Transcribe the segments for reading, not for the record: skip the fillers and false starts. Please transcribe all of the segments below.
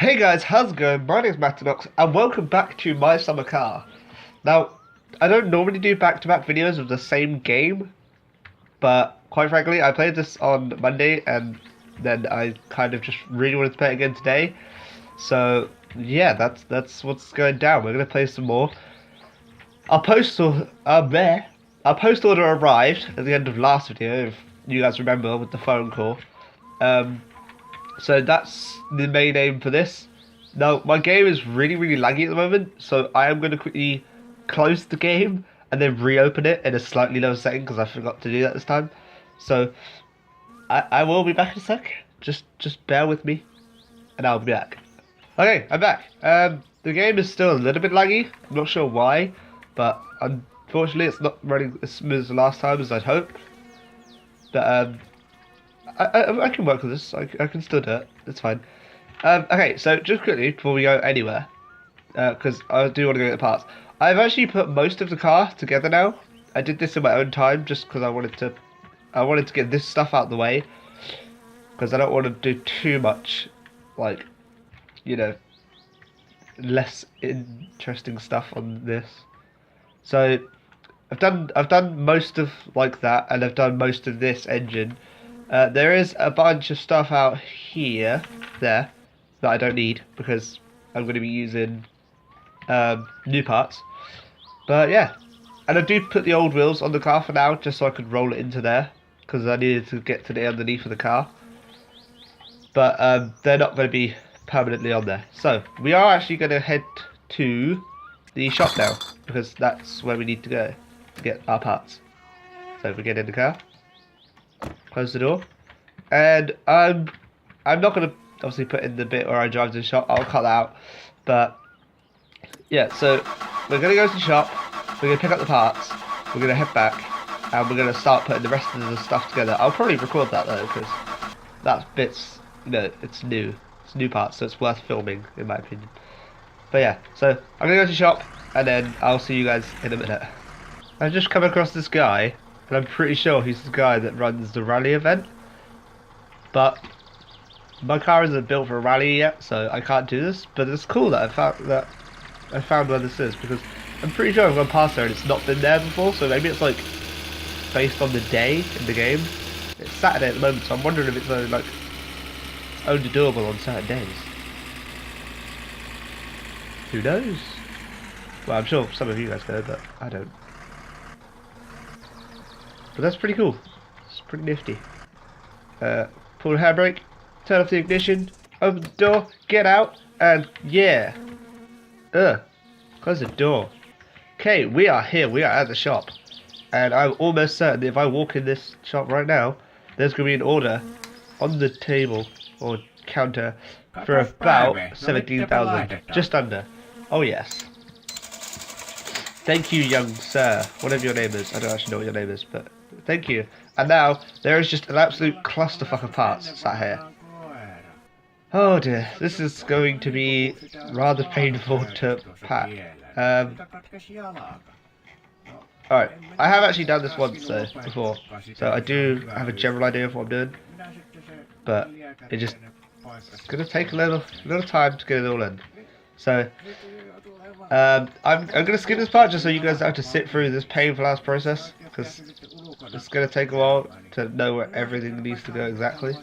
Hey guys, how's it going? My name's Meteor and welcome back to My Summer Car. Now, I don't normally do back-to-back videos of the same game, but quite frankly, I played this on Monday and then I kind of just really wanted to play it again today. So, yeah, that's what's going down. We're gonna play some more. Our post order arrived at the end of last video, if you guys remember, with the phone call. So that's the main aim for this. Now, my game is really laggy at the moment, so I am going to quickly close the game and then reopen it in a slightly lower setting because I forgot to do that this time. So, I will be back in a sec. Just bear with me, and I'll be back. Okay, I'm back. The game is still a little bit laggy. I'm not sure why, but unfortunately it's not running as smooth as the last time as I'd hoped. But, I can work with this. I can still do it. It's fine. Okay, so just quickly before we go anywhere, because I do want to go get the parts. I've actually put most of the car together now. I did this in my own time just because I wanted to get this stuff out of the way, because I don't want to do too much, like, you know, less interesting stuff on this. So I've done most of like that, and I've done most of this engine. There is a bunch of stuff out there that I don't need because I'm going to be using new parts. But yeah, and I do put the old wheels on the car for now just so I could roll it into there because I needed to get to the underneath of the car. But they're not going to be permanently on there. So we are actually going to head to the shop now because that's where we need to go to get our parts. So if we get in the car, close the door, and I'm not going to obviously put in the bit where I drive to the shop. I'll cut that out. But yeah, so we're going to go to the shop, we're going to pick up the parts, we're going to head back, and we're going to start putting the rest of the stuff together. I'll probably record that though, because that bit's, you know, it's new parts, so it's worth filming in my opinion. But yeah, so I'm going to go to the shop, and then I'll see you guys in a minute. I've just come across this guy, and I'm pretty sure he's the guy that runs the rally event. But my car isn't built for a rally yet, so I can't do this. But it's cool that I found where this is, because I'm pretty sure I've gone past there and it's not been there before. So maybe it's like based on the day in the game. It's Saturday at the moment, so I'm wondering if it's only like only doable on certain days. Who knows? Well, I'm sure some of you guys know, but I don't. But that's pretty cool. It's pretty nifty. Pull the handbrake, turn off the ignition, open the door, get out, and yeah. Close the door. Okay, we are here. We are at the shop. And I'm almost certain that if I walk in this shop right now, there's going to be an order on the table or counter for about 17,000. Just under. Oh yes. Thank you, young sir. Whatever your name is. I don't actually know what your name is, but thank you. And now, there is just an absolute clusterfuck of parts sat here. Oh dear, this is going to be rather painful to pack. Alright, I have actually done this once though, before, so I do have a general idea of what I'm doing. But it's going to take a little time to get it all in. So, I'm going to skip this part just so you guys don't have to sit through this painful ass process, because it's going to take a while to know where everything needs to go exactly.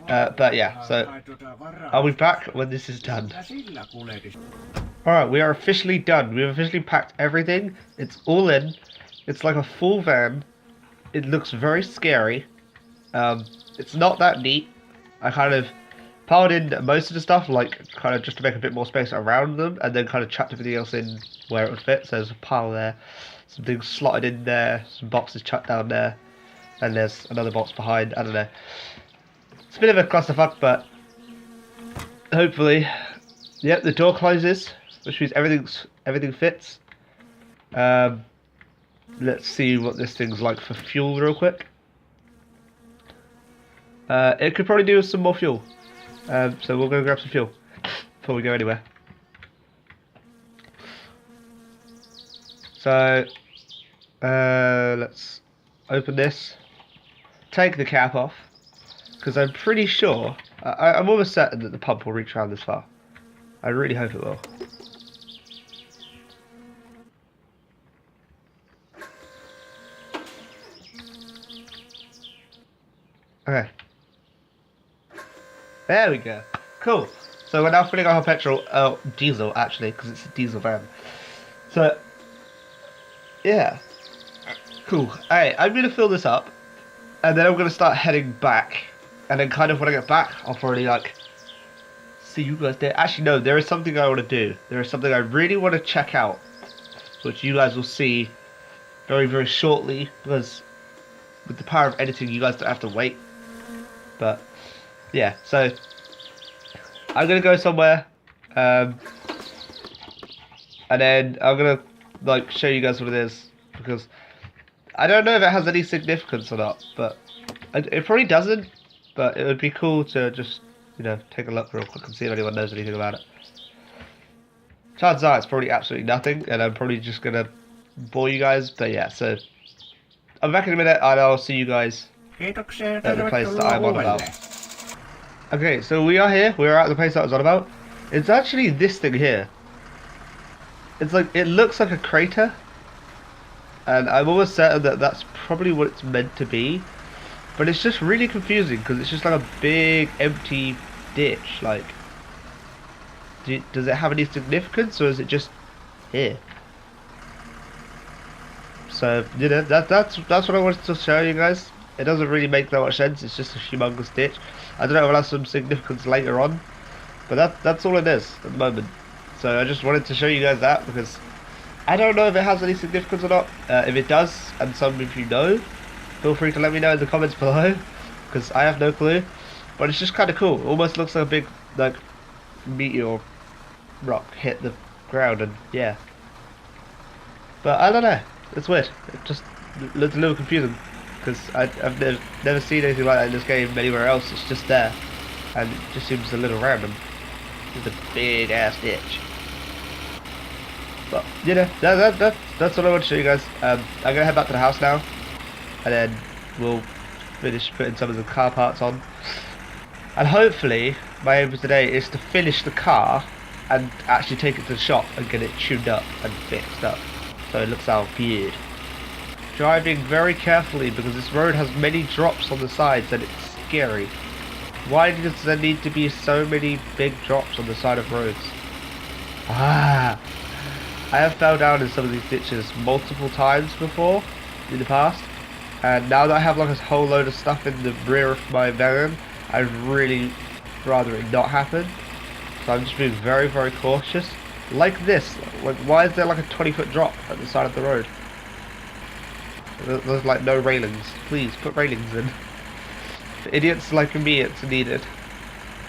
But yeah, so I'll be back when this is done. Alright, we are officially done. We've officially packed everything. It's all in. It's like a full van. It looks very scary. It's not that neat. I kind of piled in most of the stuff, like kind of just to make a bit more space around them, and then kind of chucked everything else in where it would fit. So there's a pile there, some things slotted in there, some boxes chucked down there, and there's another box behind. I don't know. It's a bit of a clusterfuck, but hopefully, yep, the door closes, which means everything fits. Let's see what this thing's like for fuel real quick. It could probably do with some more fuel. So we'll go grab some fuel before we go anywhere. So let's open this, take the cap off, because I'm pretty sure I'm almost certain that the pump will reach around this far. I really hope it will. Okay. There we go. Cool. So we're now filling our petrol, diesel actually, because it's a diesel van. So, yeah. Cool. Alright, I'm going to fill this up, and then I'm going to start heading back. And then kind of when I get back, I'll probably like, see you guys there. Actually no, there is something I want to do. There is something I really want to check out, which you guys will see very, very shortly, because with the power of editing, you guys don't have to wait. But, yeah, so I'm gonna go somewhere, and then I'm gonna like show you guys what it is, because I don't know if it has any significance or not, but it probably doesn't. But it would be cool to just, you know, take a look real quick and see if anyone knows anything about it. Chances are it's probably absolutely nothing, and I'm probably just gonna bore you guys. But yeah, so I'm back in a minute, and I'll see you guys at the place that I'm on about. Okay, so we are here. We are at the place that I was on about. It's actually this thing here. It's like, it looks like a crater, and I'm almost certain that that's probably what it's meant to be. But it's just really confusing because it's just like a big empty ditch. Like, does it have any significance, or is it just here? So, you know, that's what I wanted to show you guys. It doesn't really make that much sense. It's just a humongous ditch. I don't know if it'll have some significance later on, but that's all it is at the moment. So I just wanted to show you guys that, because I don't know if it has any significance or not. If it does, and some of you know, feel free to let me know in the comments below, because I have no clue. But it's just kind of cool. It almost looks like a big, like, meteor rock hit the ground, and yeah. But I don't know. It's weird. It just looks a little confusing, because I've never seen anything like that in this game anywhere else. It's just there, and it just seems a little random. It's a big ass ditch. But you know, that's what I want to show you guys. I'm gonna head back to the house now, and then we'll finish putting some of the car parts on. And hopefully, my aim for today is to finish the car and actually take it to the shop and get it tuned up and fixed up, so it looks all good. Driving very carefully, because this road has many drops on the sides and it's scary. Why does there need to be so many big drops on the side of roads? I have fell down in some of these ditches multiple times before in the past, and now that I have like a whole load of stuff in the rear of my van, I'd really rather it not happen. So I'm just being very, very cautious. Like this, like, why is there like a 20-foot drop at the side of the road? There's like no railings. Please put railings in. For idiots like me, it's needed.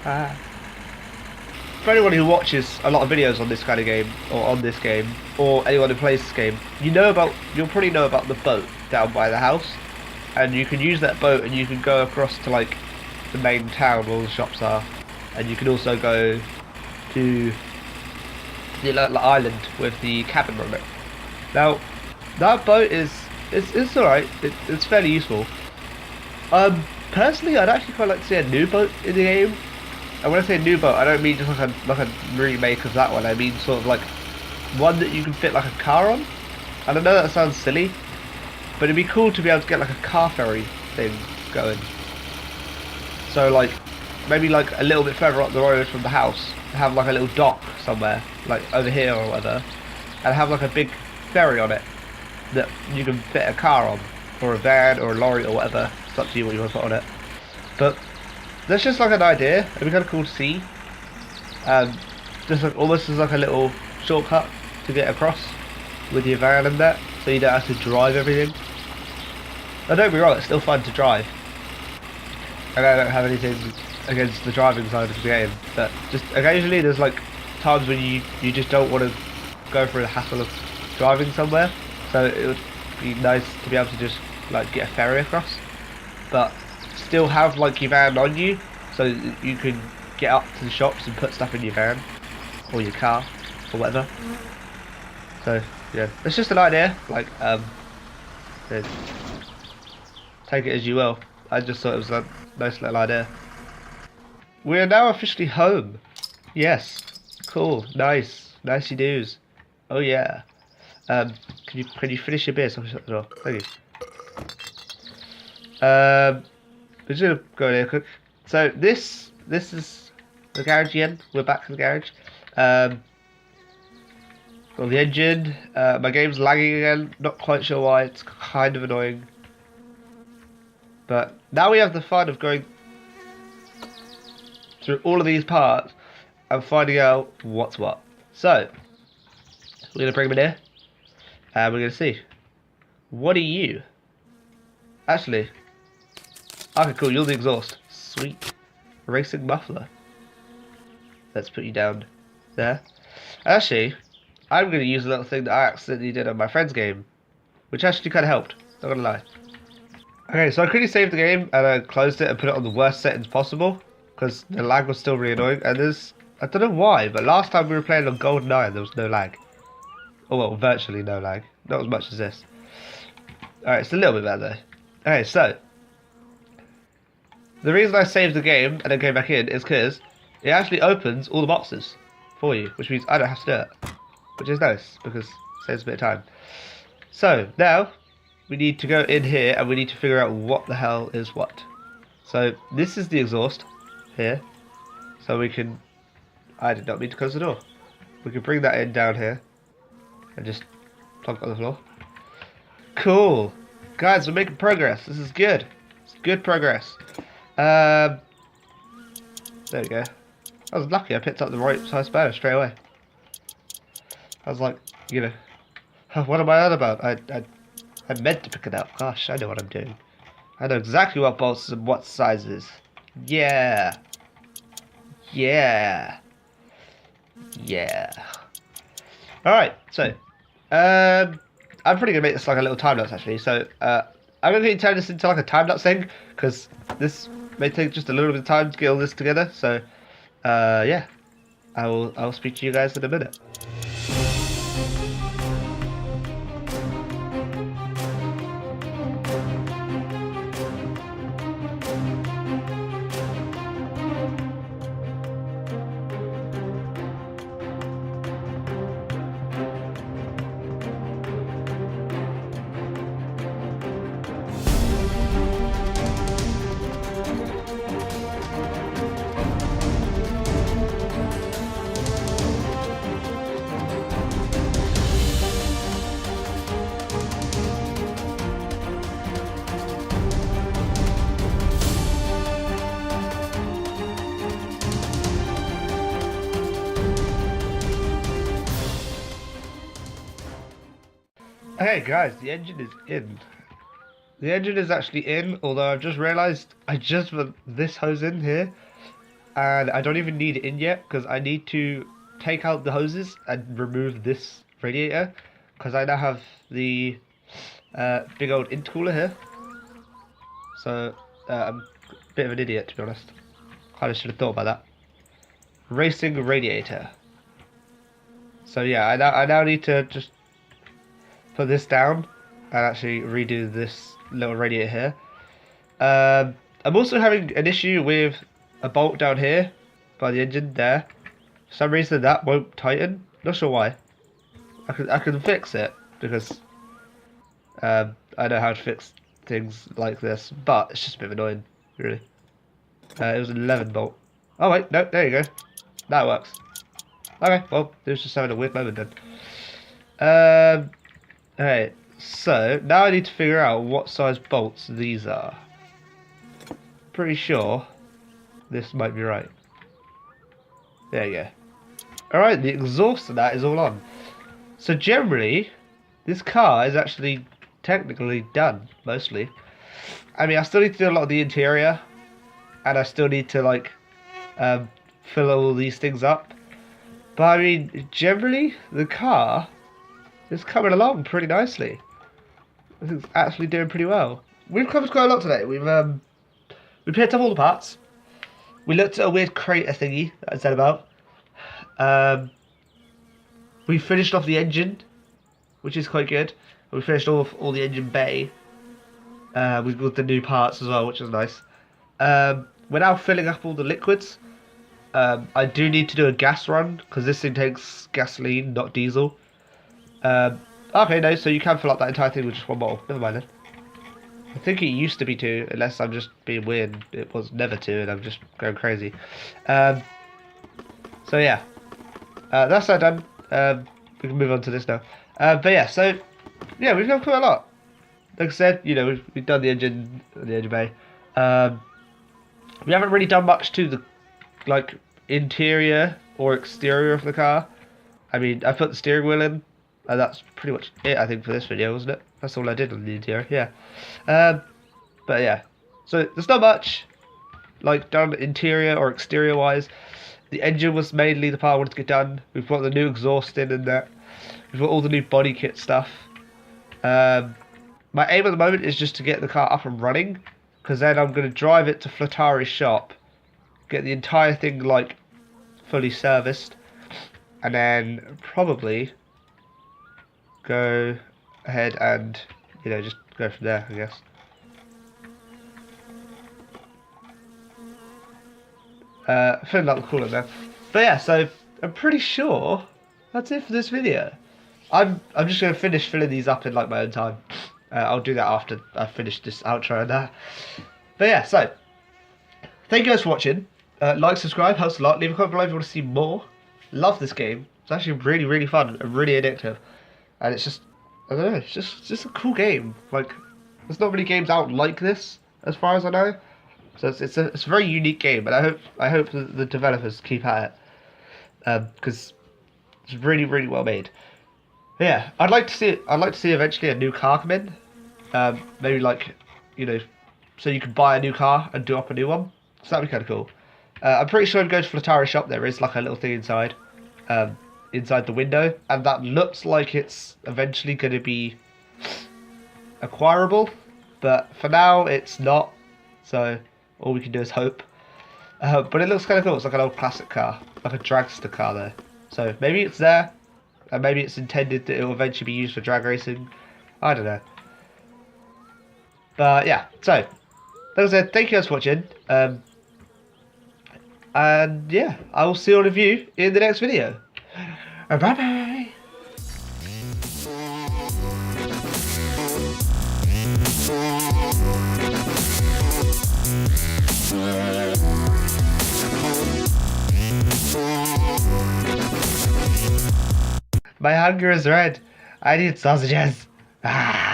For anyone who watches a lot of videos on this kind of game, or on this game, or anyone who plays this game, you'll probably know about the boat down by the house, and you can use that boat and you can go across to like the main town where all the shops are, and you can also go to the little island with the cabin on it. Now, that boat it's alright. It's fairly useful. Personally, I'd actually quite like to see a new boat in the game. And when I say new boat, I don't mean just like a remake of that one. I mean sort of like one that you can fit like a car on. And I know that sounds silly, but it'd be cool to be able to get like a car ferry thing going. So like, maybe like a little bit further up the road from the house, have like a little dock somewhere, like over here or whatever, and have like a big ferry on it that you can fit a car on, or a van, or a lorry, or whatever. It's up to you what you want to put on it. But that's just like an idea. It'd be kind of cool to see. Just like almost as like a little shortcut to get across with your van and that, so you don't have to drive everything. Now don't be wrong, it's still fun to drive, and I don't have anything against the driving side of the game, but just occasionally there's like times when you just don't want to go through the hassle of driving somewhere. So it would be nice to be able to just like get a ferry across, but still have like your van on you, so you can get up to the shops and put stuff in your van or your car or whatever. So yeah, it's just an idea. Like take it as you will. I just thought it was a nice little idea. we're now officially home. Yes. Cool. Nice. Nicey doos. Oh yeah. Can you finish your beer? So shut the door. Thank you. We're just gonna go in here quick. So this is the garage again. We're back to the garage. Got the engine. My game's lagging again. Not quite sure why. It's kind of annoying. But now we have the fun of going through all of these parts and finding out what's what. So we're gonna bring them in here, and we're gonna see. What are you? Actually, okay, cool. You're the exhaust. Sweet. Racing muffler. Let's put you down there. Actually, I'm gonna use a little thing that I accidentally did on my friend's game, which actually kind of helped. Not gonna lie. Okay, so I quickly saved the game and I closed it and put it on the worst settings possible because the lag was still really annoying. And I don't know why, but last time we were playing on GoldenEye, there was no lag. Oh well, virtually no lag. Not as much as this. Alright, it's a little bit better though. Okay, so the reason I saved the game and then came back in is because it actually opens all the boxes for you, which means I don't have to do it, which is nice because it saves a bit of time. So now we need to go in here and we need to figure out what the hell is what. So this is the exhaust here. So we can, I did not mean to close the door. We can bring that in down here and just plug it on the floor. Cool. Guys, we're making progress. This is good. It's good progress. There we go. I was lucky I picked up the right size spanner straight away. I was like, you know, what am I on about? I meant to pick it up. Gosh, I know what I'm doing. I know exactly what bolts and what sizes. Yeah. Yeah. Yeah. Alright, so I'm probably gonna make this like a little time lapse actually. So I'm gonna turn this into like a time lapse thing because this may take just a little bit of time to get all this together. So yeah. I'll speak to you guys in a minute. Okay guys, the engine is in. The engine is actually in, although I've just realised I just put this hose in here and I don't even need it in yet because I need to take out the hoses and remove this radiator because I now have the big old intercooler here. So I'm a bit of an idiot to be honest. Kinda should have thought about that. Racing radiator. So yeah, I now need to just put this down and actually redo this little radiator here. I'm also having an issue with a bolt down here by the engine there. For some reason that won't tighten. Not sure why. I can fix it because I know how to fix things like this, but it's just a bit annoying, really. It was an 11 bolt. Oh wait, no, there you go. That works. Okay, well, it was just having a weird moment then. Alright, so now I need to figure out what size bolts these are. Pretty sure this might be right. There you go. Alright, the exhaust of that is all on. So generally, this car is actually technically done, mostly. I mean, I still need to do a lot of the interior, and I still need to, like, fill all these things up. But I mean, generally, the car is coming along pretty nicely. I think it's actually doing pretty well. We've covered quite a lot today. We picked up all the parts. We looked at a weird crater thingy that I said about. We finished off the engine, which is quite good. We finished off all the engine bay. We've got the new parts as well, which is nice. We're now filling up all the liquids. I do need to do a gas run because this thing takes gasoline, not diesel. Okay, no, so you can fill up that entire thing with just one bottle. Never mind then. I think it used to be two, unless I'm just being weird. It was never two, and I'm just going crazy. So yeah, that's that done. We can move on to this now. But yeah, so yeah, we've done quite a lot. Like I said, you know, we've done the engine bay. We haven't really done much to the like interior or exterior of the car. I mean, I put the steering wheel in, and that's pretty much it, I think, for this video, wasn't it? That's all I did on the interior, yeah. But yeah, so there's not much like done interior or exterior wise. The engine was mainly the part I wanted to get done. We've got the new exhaust in and that. We've got all the new body kit stuff. My aim at the moment is just to get the car up and running, because then I'm going to drive it to Flatari's shop, get the entire thing like fully serviced, and then probably go ahead and, you know, just go from there, I guess. Filling up the coolant there. But yeah, so I'm pretty sure that's it for this video. I'm just going to finish filling these up in like my own time. I'll do that after I finish this outro and that. But yeah, so thank you guys for watching. Like, subscribe, helps a lot. Leave a comment below if you want to see more. Love this game. It's actually really, really fun and really addictive. And it's just, I don't know, it's just a cool game. Like, there's not many games out like this, as far as I know. So it's a very unique game, and I hope that the developers keep at it, because it's really, really well made. But yeah, I'd like to see eventually a new car come in. Maybe like, you know, so you can buy a new car and do up a new one. So that'd be kind of cool. I'm pretty sure if you go to Flatari's shop, there is like a little thing inside, inside the window, and that looks like it's eventually going to be acquirable, but for now it's not. So all we can do is hope. But it looks kind of cool. It's like an old classic car, like a dragster car there. So maybe it's there, and maybe it's intended that it will eventually be used for drag racing. I don't know. But yeah, so like I said, thank you guys for watching. And yeah, I will see all of you in the next video. Bye bye. My hunger is red. I need sausages. Ah.